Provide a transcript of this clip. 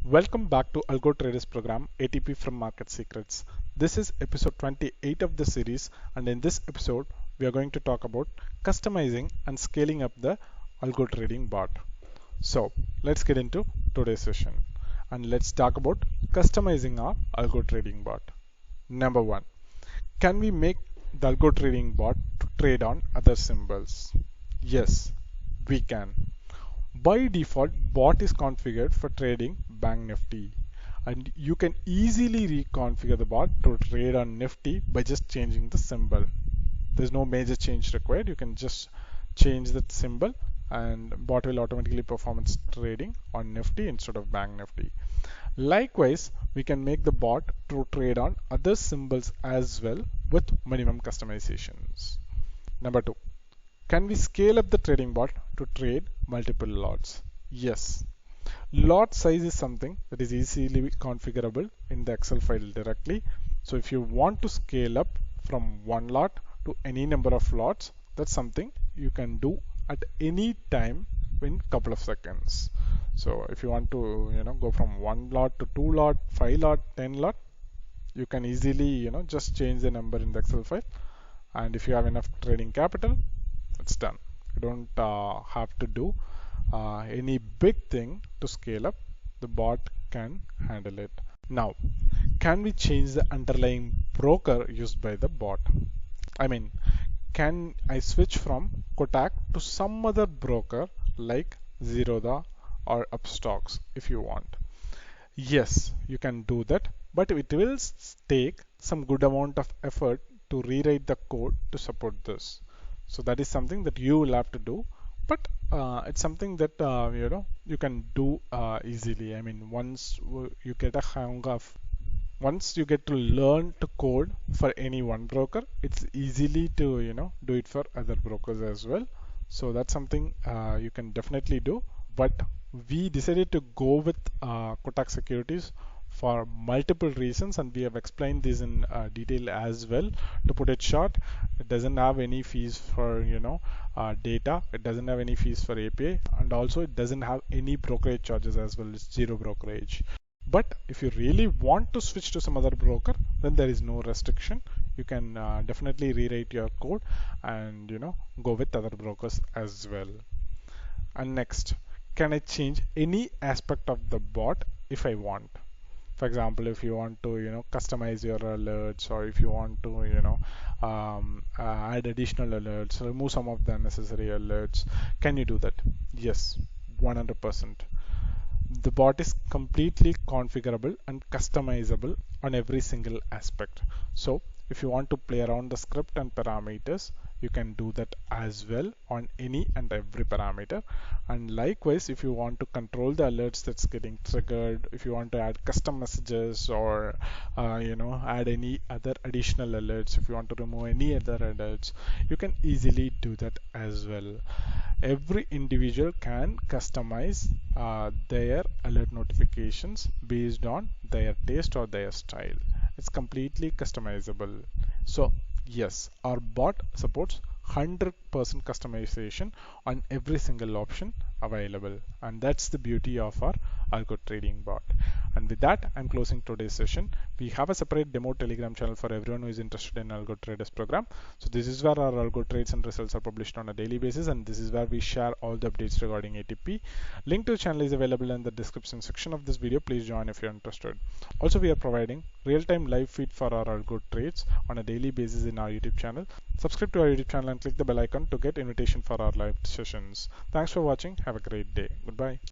Welcome back to Algo Traders program ATP from Market Secrets. This is episode 28 of the series, and in this episode we are going to talk about customizing and scaling up the algo trading bot. So let's get into today's session and let's talk about customizing our algo trading bot. Number one, can we make the algo trading bot to trade on other symbols? Yes, we can. By default, bot is configured for trading Bank Nifty, and you can easily reconfigure the bot to trade on Nifty by just changing the symbol. There's no major change required. You can just change that symbol and bot will automatically perform its trading on Nifty instead of Bank Nifty. Likewise, we can make the bot to trade on other symbols as well with minimum customizations. Number two, can we scale up the trading bot to trade multiple lots? Yes. Lot size is something that is easily configurable in the Excel file directly. So if you want to scale up from one lot to any number of lots, that's something you can do at any time in a couple of seconds. So if you want to, go from one lot to two lot, 5 lot, 10 lot, you can easily, just change the number in the Excel file. And if you have enough trading capital, it's done. You don't have to do any big thing to scale up. The bot can handle it. Now, can we change the underlying broker used by the bot? I mean, can I switch from Kotak to some other broker like Zerodha or Upstocks if you want? Yes, you can do that, but it will take some good amount of effort to rewrite the code to support this. So that is something that you will have to do, but it's something that you can do easily. I mean, once you get a hang of, once you get to learn to code for any one broker, it's easily to do it for other brokers as well. So that's something you can definitely do. But we decided to go with Kotak Securities for multiple reasons, and we have explained this in detail as well. To put it short, it doesn't have any fees for data, it doesn't have any fees for API, and also it doesn't have any brokerage charges as well. It's zero brokerage. But if you really want to switch to some other broker, then there is no restriction. You can definitely rewrite your code and go with other brokers as well. And next, can I change any aspect of the bot if I want? For example, if you want to customize your alerts, or if you want to add additional alerts, remove some of the unnecessary alerts, can you do that? Yes, 100%. The bot is completely configurable and customizable on every single aspect. So if you want to play around the script and parameters, you can do that as well on any and every parameter. And likewise, if you want to control the alerts that's getting triggered, if you want to add custom messages, or add any other additional alerts, if you want to remove any other alerts, you can easily do that as well. Every individual can customize their alert notifications based on their taste or their style. It's completely customizable. So yes, our bot supports 100% customization on every single option available, and that's the beauty of our algo trading bot. And with that, I'm closing today's session. We have a separate demo Telegram channel for everyone who is interested in Algo Traders program. So this is where our algo trades and results are published on a daily basis, and this is where we share all the updates regarding ATP. Link to the channel is available in the description section of this video. Please join if you're interested. Also, we are providing real-time live feed for our algo trades on a daily basis in our YouTube channel. Subscribe to our YouTube channel and click the bell icon to get invitation for our live sessions. Thanks for watching. Have a great day. Goodbye.